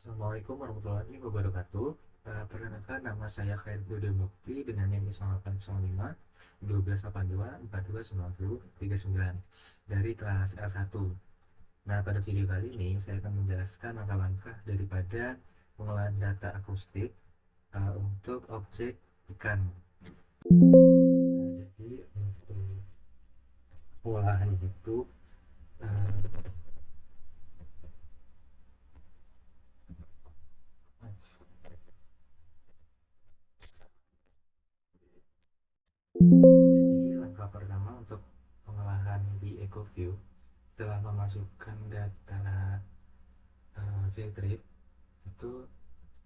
Assalamualaikum warahmatullahi wabarakatuh. Perkenalkan, nama saya Khair Budi Mukti dengan NIM 0805 1282 429039 dari kelas L1. Nah, pada video kali ini saya akan menjelaskan langkah-langkah daripada pengolahan data akustik untuk objek ikan. Nah, jadi untuk pengolahan itu uh, jadi langkah pertama untuk pengolahan di EcoView setelah memasukkan data filtrate itu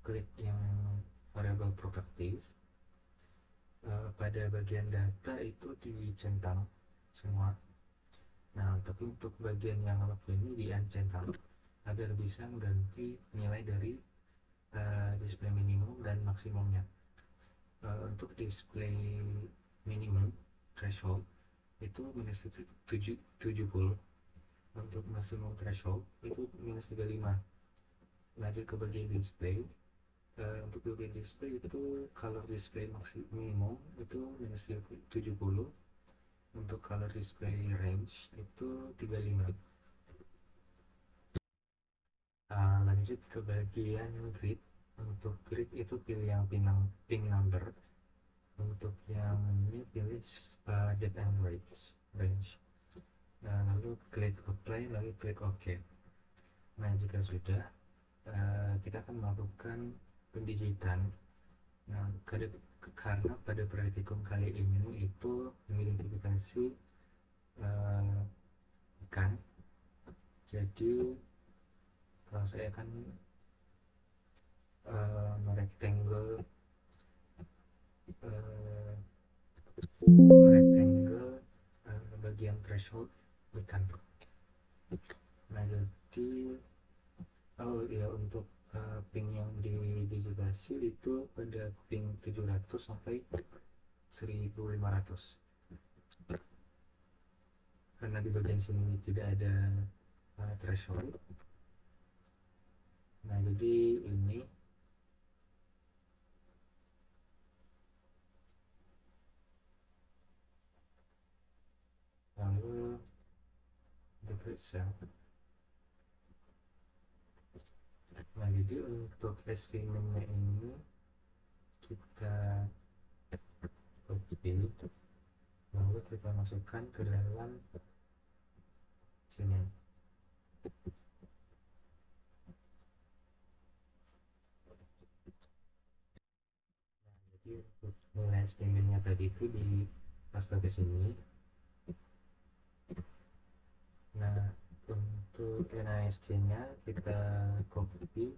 klik yang variable properties. Pada bagian data itu dicentang semua. Nah, tapi untuk bagian yang log ini di uncentang agar bisa mengganti nilai dari display minimum dan maksimumnya. Untuk display minimum threshold itu minus 70, untuk maksimum threshold itu minus 35. Lanjut ke bagian display. Untuk bagian display itu color display maksimum itu minus 70, untuk color display range itu 35. Lanjut ke bagian grid. Untuk grid itu pilih yang pin number. Untuk yang ini pilih date and range. Lalu klik apply, lalu klik OK. Nah, jika sudah, kita akan melakukan pendigitan. Nah, karena pada praktikum kali ini itu mengidentifikasi uh, ikan, jadi saya akan merektangle uh, bagian threshold ikan. Nah, jadi untuk ping yang didigitasi itu pada ping 700 sampai 1500, karena di bagian sini tidak ada threshold. Nah, jadi ini lalu diperiksa. Nah, jadi untuk SVM nya ini kita copy, lalu kita masukkan ke dalam sini. Jadi untuk nilai SVM nya tadi itu di paste ke sini. Nah, untuk NASD nya kita copy,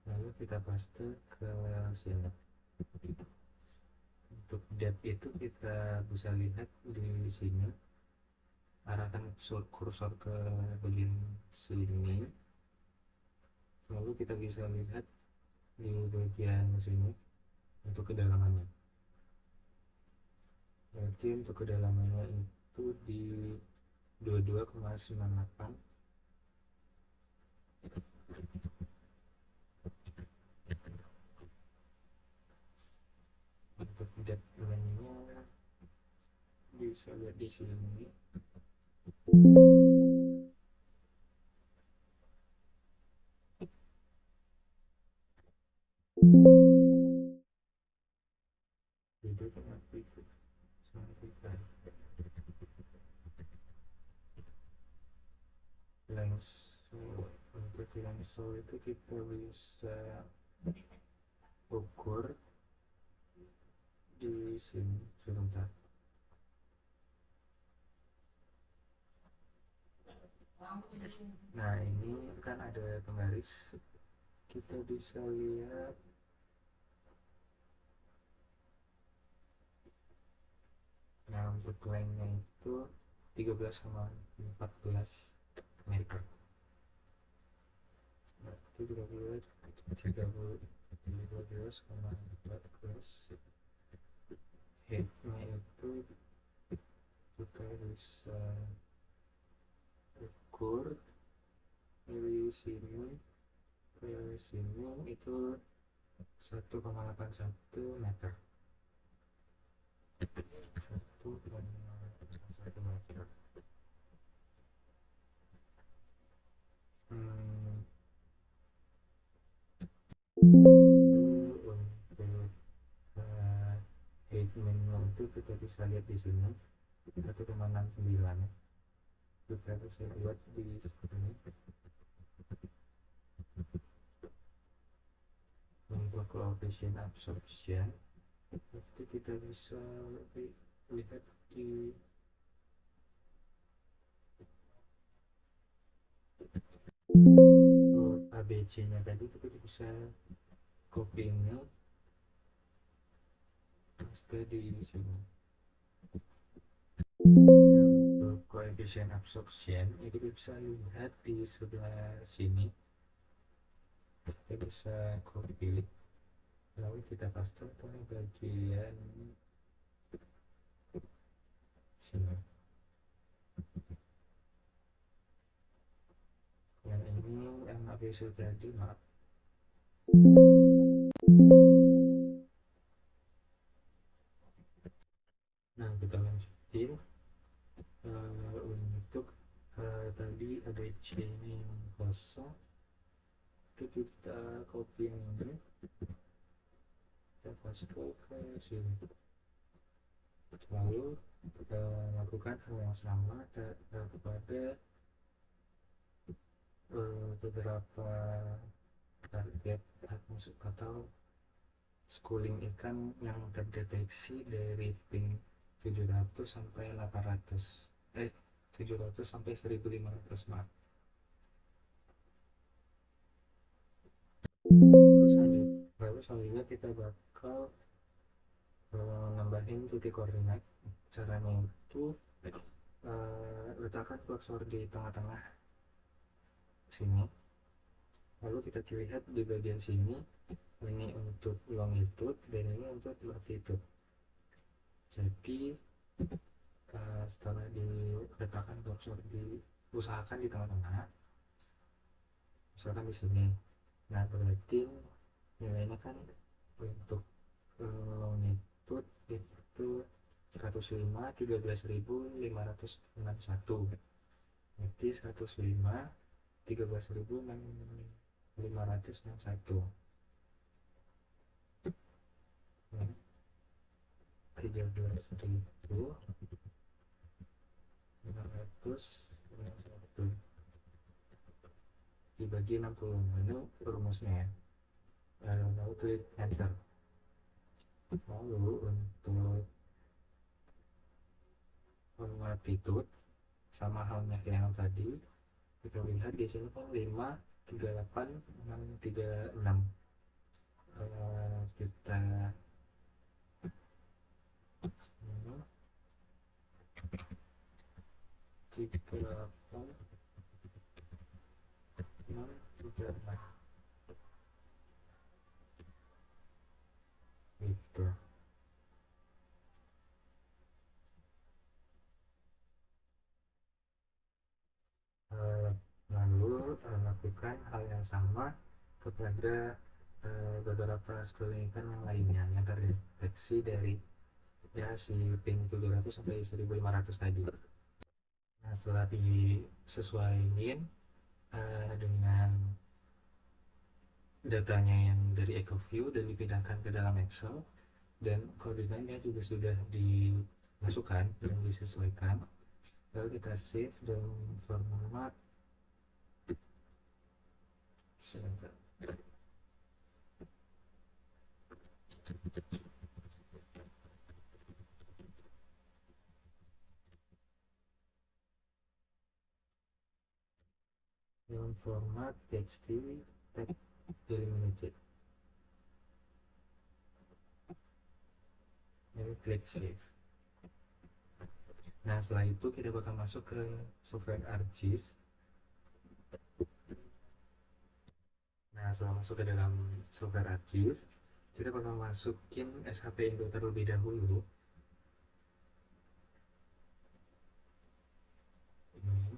lalu kita paste ke sini. Untuk depth itu kita bisa lihat di sini, arahkan kursor ke bagian sini, lalu kita bisa lihat di bagian sini untuk kedalamannya. Berarti untuk kedalamannya itu di 22,98. Untuk depth-nya bisa lihat di sini. Jadi untuk lensa itu kita bisa ukur di sini sebentar. Nah, ini kan ada penggaris, kita bisa lihat. Nah, untuk lengthnya itu 13,14 meter. Berarti 13,14. Headnya itu kita bisa ukur dari sini ke sini itu 1,81 meter. 1,81 meter. Hmm, untuk height minimum itu kita bisa lihat di sini 1,69. Kita bisa lihat di sini untuk coefficient absorption itu kita bisa lihat di ABC nya tadi kita bisa copy ini paste di sini. Untuk coefficient absorption itu bisa lihat di sebelah sini, kita bisa copy lalu kita paste ke bagian sini. Yang ini yang ABC tadi, maaf. Nah, kita lanjutin untuk tadi ada C ini yang kosong, itu kita copy yang ini, kita paste ke sini. Lalu kita lakukan hal yang sama kepada beberapa target atau schooling ikan yang terdeteksi dari ping 700 sampai 800 700 sampai 1500, maaf. Lalu selanjutnya kita bakal nambahin titik koordinat. Caranya itu letakkan kursor di tengah-tengah sini, lalu kita lihat di bagian sini, ini untuk longitude dan ini untuk latitude. Jadi setelah diletakkan kursor usahakan di tengah-tengah, misalkan di sini. Nah, berarti nilainya kan untuk longitude itu 105 13.561, berarti 105 13.561, 13.561 dibagi 60. Ini rumusnya ya. Lalu klik enter. Lalu untuk latitude sama halnya kayak yang tadi, kita lihat di sini kan 5 38 6 36. Kita ini 38 6 36 gitu. Lalu lakukan hal yang sama kepada beberapa schooling ikan yang lainnya yang terdeteksi dari ya si ping 700 sampai 1500 tadi. Nah, setelah disesuaikan dengan datanya yang dari EcoView dan dipindahkan ke dalam Excel, dan koordinatnya juga sudah dimasukkan dan disesuaikan, lalu kita save dan format. Sebentar. Dalam format txt text delimited. Ini klik save. Nah, setelah itu kita bakal masuk ke software ArcGIS. Nah, setelah masuk ke dalam software ArcGIS, kita bakal masukin SHP Indo terlebih dahulu. Ini.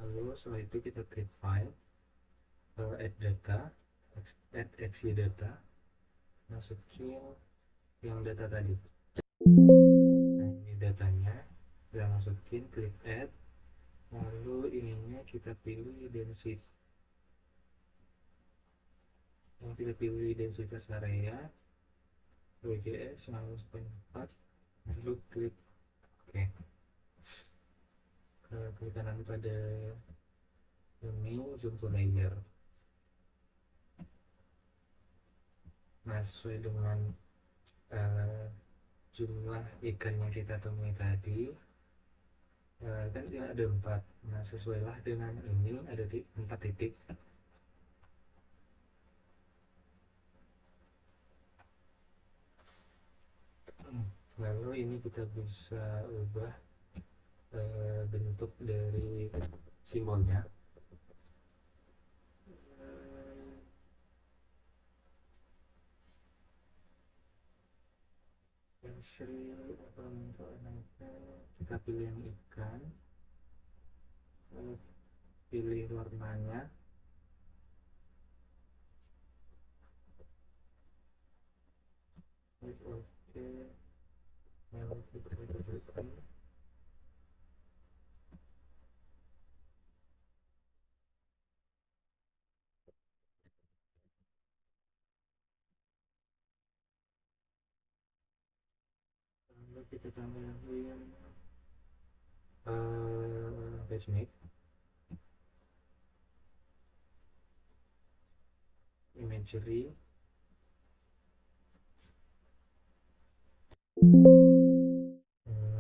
Lalu setelah itu kita klik file, add data, add exe data, masukin yang data tadi. Nah, ini datanya, kita masukin, klik add, lalu ininya kita pilih density, yang kita pilih densitas area WGS 9,4, lalu klik OK. Klik kanan pada ini, zoom to layer. Nah, sesuai dengan uh, jumlah ikan yang kita temui tadi, kan dia ada 4. Nah, sesuailah dengan ini, ada 4 titik. Lalu ini kita bisa ubah bentuk dari simbolnya. Kita pilih yang ikan, lalu pilih warnanya, oke, lalu kita tunjukkan. Lalu kita tambahin resmate, imagery,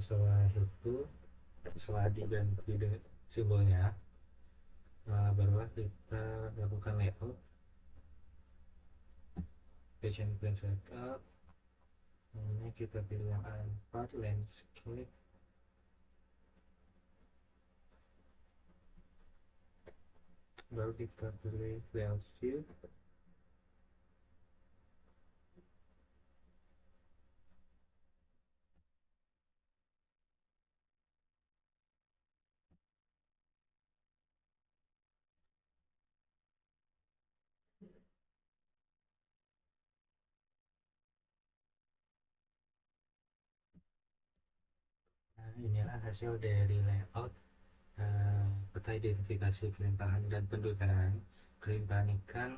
setelah itu, setelah diganti dengan simbolnya, barulah kita lakukan layout, page and plan setup. Ini kita pilih yang A4, landscape, baru kita pilih layout view. Nah, inilah hasil dari layout peta identifikasi kelimpahan dan pendudukan kelimpahan ikan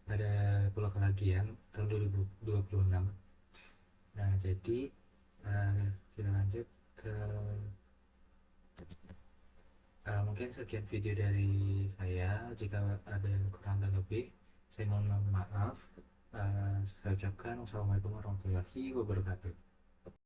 pada Pulau Kelagian tahun 2026. Nah, jadi kita lanjut ke mungkin sekian video dari saya. Jika ada yang kurang dan lebih, saya mohon maaf. Saya ucapkan wassalamualaikum warahmatullahi wabarakatuh.